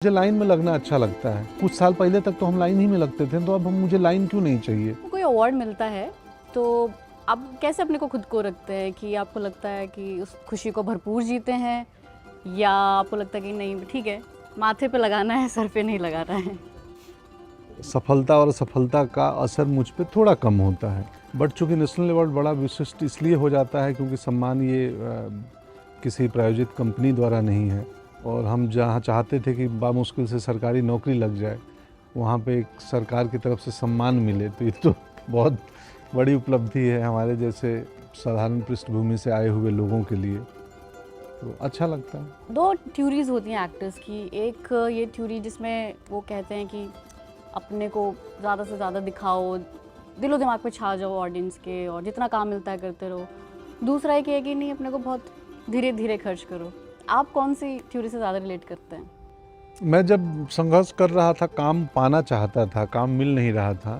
मुझे लाइन में लगना अच्छा लगता है। कुछ साल पहले तक तो हम लाइन ही में लगते थे, तो अब मुझे लाइन क्यों नहीं चाहिए। कोई अवार्ड मिलता है तो आप कैसे अपने को खुद को रखते हैं कि आपको लगता है कि उस खुशी को भरपूर जीते हैं, या आपको लगता है कि नहीं ठीक है, माथे पे लगाना है, सर पे नहीं लगाना है? सफलता और असफलता का असर मुझ पे थोड़ा कम होता है, बट चूंकि नेशनल अवार्ड बड़ा विशिष्ट इसलिए हो जाता है क्योंकि सम्मान ये किसी प्रायोजित कंपनी द्वारा नहीं है, और हम जहाँ चाहते थे कि बामुश्किल से सरकारी नौकरी लग जाए, वहाँ पे एक सरकार की तरफ से सम्मान मिले, तो ये तो बहुत बड़ी उपलब्धि है हमारे जैसे साधारण पृष्ठभूमि से आए हुए लोगों के लिए, तो अच्छा लगता है। दो थ्योरीज होती हैं एक्टर्स की। एक ये थ्योरी जिसमें वो कहते हैं कि अपने को ज़्यादा से ज़्यादा दिखाओ, दिलो दिमाग पे छा जाओ ऑडियंस के, और जितना काम मिलता है करते रहो। दूसरा एक है कि नहीं, अपने को बहुत धीरे धीरे खर्च करो। आप कौन सी थ्योरी से ज़्यादा रिलेट करते हैं? मैं जब संघर्ष कर रहा था, काम पाना चाहता था, काम मिल नहीं रहा था,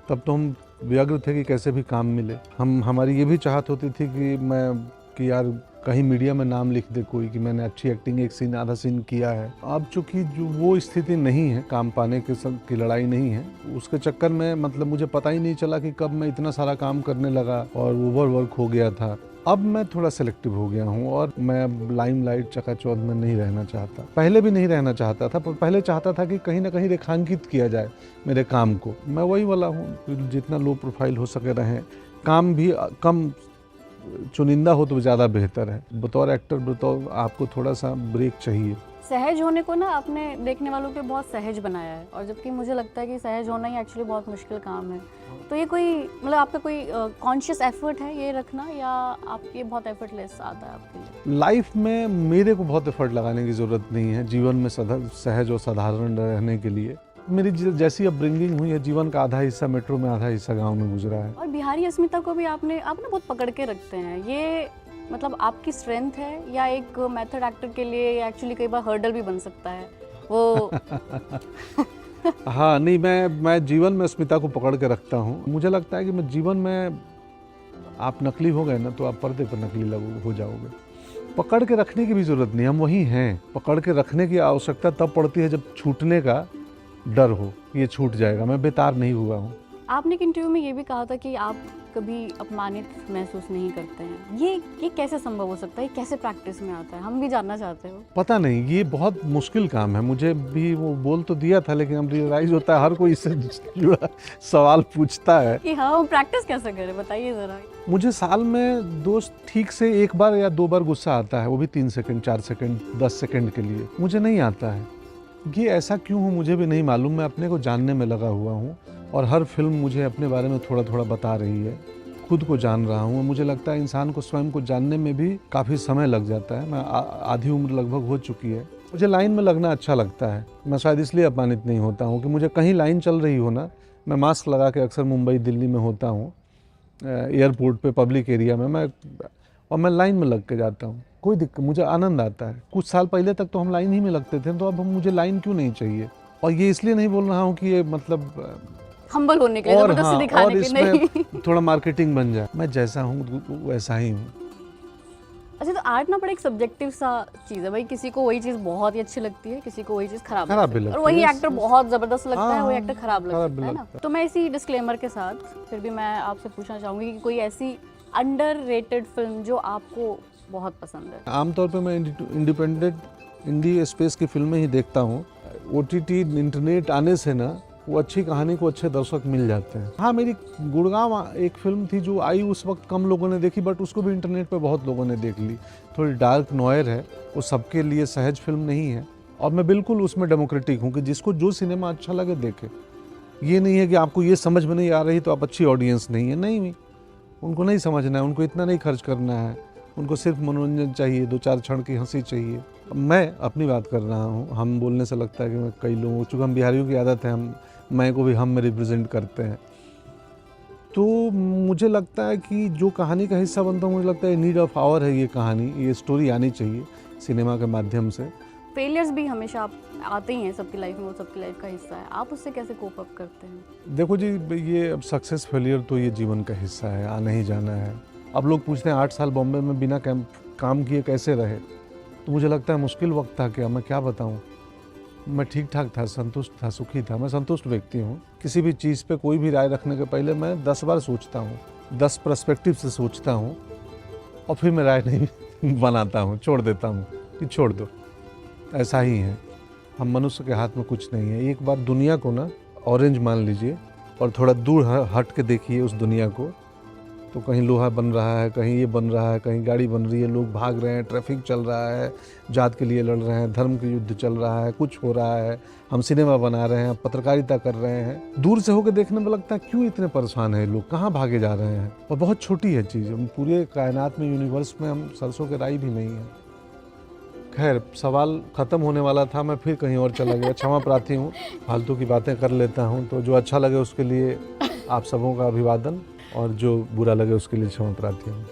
तब तो हम व्यग्र थे कि कैसे भी काम मिले। हमारी ये भी चाहत होती थी कि यार कहीं मीडिया में नाम लिख दे कोई कि मैंने अच्छी एक्टिंग, एक सीन आधा सीन किया है। अब चूंकि जो वो स्थिति नहीं है, काम पाने की लड़ाई नहीं है, उसके चक्कर में मतलब मुझे पता ही नहीं चला कि कब मैं इतना सारा काम करने लगा और ओवर वर्क हो गया था। अब मैं थोड़ा सेलेक्टिव हो गया हूँ और मैं अब लाइमलाइट चकाचौंध में नहीं रहना चाहता। पहले भी नहीं रहना चाहता था, पर पहले चाहता था कि कहीं ना कहीं रेखांकित किया जाए मेरे काम को। मैं वही वाला हूँ, जितना लो प्रोफाइल हो सके रहें, काम भी कम चुनिंदा हो तो ज़्यादा बेहतर है। बतौर एक्टर बतौर आपको थोड़ा सा ब्रेक चाहिए। सहज होने को ना आपने देखने वालों के बहुत सहज बनाया है, और जबकि मुझे लगता है कि सहज होना ही एक्चुअली बहुत मुश्किल काम है। तो ये कोई मतलब आपका कोई कॉन्शियस एफर्ट है ये रखना, या आप ये बहुत एफर्टलेस आता है आपके लिए? लाइफ में मेरे को बहुत एफर्ट लगाने की ज़रूरत नहीं है जीवन में सहज और साधारण रहने के लिए। मेरी जैसी अपब्रिंगिंग हुई है, जीवन का आधा हिस्सा मेट्रो में, आधा हिस्सा गाँव में गुजरा है। और बिहारी अस्मिता को भी आप ना बहुत पकड़ के रखते हैं। ये मतलब आपकी स्ट्रेंथ है, या एक मेथड एक्टर के लिए एक्चुअली कई बार हर्डल भी बन सकता है वो? हाँ, नहीं, मैं जीवन में अस्मिता को पकड़ के रखता हूँ। मुझे लगता है कि मैं जीवन में, आप नकली हो गए ना तो आप पर्दे पर नकली हो जाओगे। पकड़ के रखने की भी ज़रूरत नहीं, हम वही हैं। पकड़ के रखने की आवश्यकता तब पड़ती है जब छूटने का डर हो, ये छूट जाएगा। मैं बेतार नहीं हुआ हूँ। आपने एक इंटरव्यू में ये भी कहा था कि आप कभी अपमानित महसूस नहीं करते हैं। ये कैसे संभव हो सकता है? ये कैसे प्रैक्टिस में आता है? हम भी जानना चाहते हो। पता नहीं, ये बहुत मुश्किल काम है। मुझे भी वो बोल तो दिया था, लेकिन अब रियलाइज होता है, हर कोई इससे जुड़ा सवाल पूछता है कि हाँ, वो प्रैक्टिस कैसे करें, बताइए ज़रा। मुझे साल में दोस्त ठीक से 1 बार या 2 बार गुस्सा आता है, वो भी 3 सेकंड, 4 सेकंड, 10 सेकंड के लिए। मुझे नहीं आता है। ये ऐसा क्यों हो मुझे भी नहीं मालूम। मैं अपने को जानने में लगा हुआ हूँ, और हर फिल्म मुझे अपने बारे में थोड़ा थोड़ा बता रही है। खुद को जान रहा हूँ। मुझे लगता है इंसान को स्वयं को जानने में भी काफ़ी समय लग जाता है। मैं आधी उम्र लगभग हो चुकी है। मुझे लाइन में लगना अच्छा लगता है। मैं शायद इसलिए अपमानित नहीं होता हूँ कि मुझे कहीं लाइन चल रही हो ना, मैं मास्क लगा के अक्सर मुंबई दिल्ली में होता हूँ, एयरपोर्ट पे, पब्लिक एरिया में मैं लाइन में लग के जाता हूँ। कोई दिक्कत, मुझे आनंद आता है। कुछ साल पहले तक तो हम लाइन ही में लगते थे, तो अब मुझे लाइन क्यों नहीं चाहिए। और ये इसलिए नहीं बोल रहा हूँ कि ये मतलब हम्बल होने के लिए, और जबरदस्ती हाँ, दिखाने और के लिए इसमें नहीं। थोड़ा मार्केटिंग बन जाए। मैं जैसा हूँ वैसा ही हूँ। अच्छा, तो आर्ट ना बड़ा एक सब्जेक्टिव सा चीज़ है भाई। किसी को वही चीज़ बहुत ही अच्छी लगती है, किसी को वही चीज़ खराब भी लगती है, लगती और वही है। एक्टर बहुत ज़बरदस्त लगता है, वही हाँ, एक्टर खराब लग खराब सकता भी है ना। लगता है। तो मैं इसी डिस्क्लेमर के साथ फिर भी मैं आपसे पूछना चाहूँगी कि कोई ऐसी अंडररेटेड फिल्म जो आपको बहुत पसंद है? आमतौर पे मैं इंडिपेंडेंट इंडी स्पेस की फिल्में ही देखता हूँ। ओटीटी इंटरनेट आने से ना, वो अच्छी कहानी को अच्छे दर्शक मिल जाते हैं। हाँ, मेरी गुड़गांव एक फिल्म थी जो आई, उस वक्त कम लोगों ने देखी, बट उसको भी इंटरनेट पे बहुत लोगों ने देख ली। थोड़ी डार्क नॉयर है, वो सबके लिए सहज फिल्म नहीं है, और मैं बिल्कुल उसमें डेमोक्रेटिक हूँ कि जिसको जो सिनेमा अच्छा लगे देखे। ये नहीं है कि आपको ये समझ में नहीं आ रही तो आप अच्छी ऑडियंस नहीं है। नहीं, उनको नहीं समझना है, उनको इतना नहीं खर्च करना है, उनको सिर्फ मनोरंजन चाहिए, 2-4 क्षण की हंसी चाहिए। मैं अपनी बात कर रहा हूँ। हम बोलने से लगता है कि मैं कई लोगों, चूँकि हम बिहारियों की आदत है, मैं को भी हम में रिप्रेजेंट करते हैं। तो मुझे लगता है कि जो कहानी का हिस्सा बनता हूँ, मुझे लगता है नीड ऑफ आवर है ये कहानी, ये स्टोरी आनी चाहिए सिनेमा के माध्यम से। फेलियर्स भी हमेशा आते ही हैं सबकी लाइफ में, वो सबकी लाइफ का हिस्सा है। आप उससे कैसे कोप अप करते हैं? देखो जी, ये अब सक्सेस फेलियर तो ये जीवन का हिस्सा है, आना ही जाना है। अब लोग पूछते हैं 8 साल बॉम्बे में बिना काम किए कैसे रहे, तो मुझे लगता है मुश्किल वक्त था। क्या मैं क्या बताऊं, मैं ठीक ठाक था, संतुष्ट था, सुखी था। मैं संतुष्ट व्यक्ति हूँ। किसी भी चीज़ पे कोई भी राय रखने के पहले मैं 10 बार सोचता हूँ, 10 पर्सपेक्टिव से सोचता हूँ और फिर मैं राय नहीं बनाता हूँ, छोड़ देता हूँ कि छोड़ दो। ऐसा ही है, हम मनुष्य के हाथ में कुछ नहीं है। एक बार दुनिया को ना ऑरेंज मान लीजिए और थोड़ा दूर हट के देखिए उस दुनिया को, तो कहीं लोहा बन रहा है, कहीं ये बन रहा है, कहीं गाड़ी बन रही है, लोग भाग रहे हैं, ट्रैफिक चल रहा है, जात के लिए लड़ रहे हैं, धर्म के युद्ध चल रहा है, कुछ हो रहा है, हम सिनेमा बना रहे हैं, पत्रकारिता कर रहे हैं। दूर से होकर देखने में लगता है क्यों इतने परेशान हैं लोग, कहाँ भागे जा रहे हैं। और बहुत छोटी है चीज़, हम पूरे कायनात में, यूनिवर्स में हम सरसों के राई भी नहीं है। खैर, सवाल ख़त्म होने वाला था, मैं फिर कहीं और चला गया। क्षमा प्रार्थी हूँ, फालतू की बातें कर लेता हूँ। तो जो अच्छा लगे उसके लिए आप सबों का अभिवादन और जो बुरा लगे उसके लिए क्षमा प्रार्थी हूँ।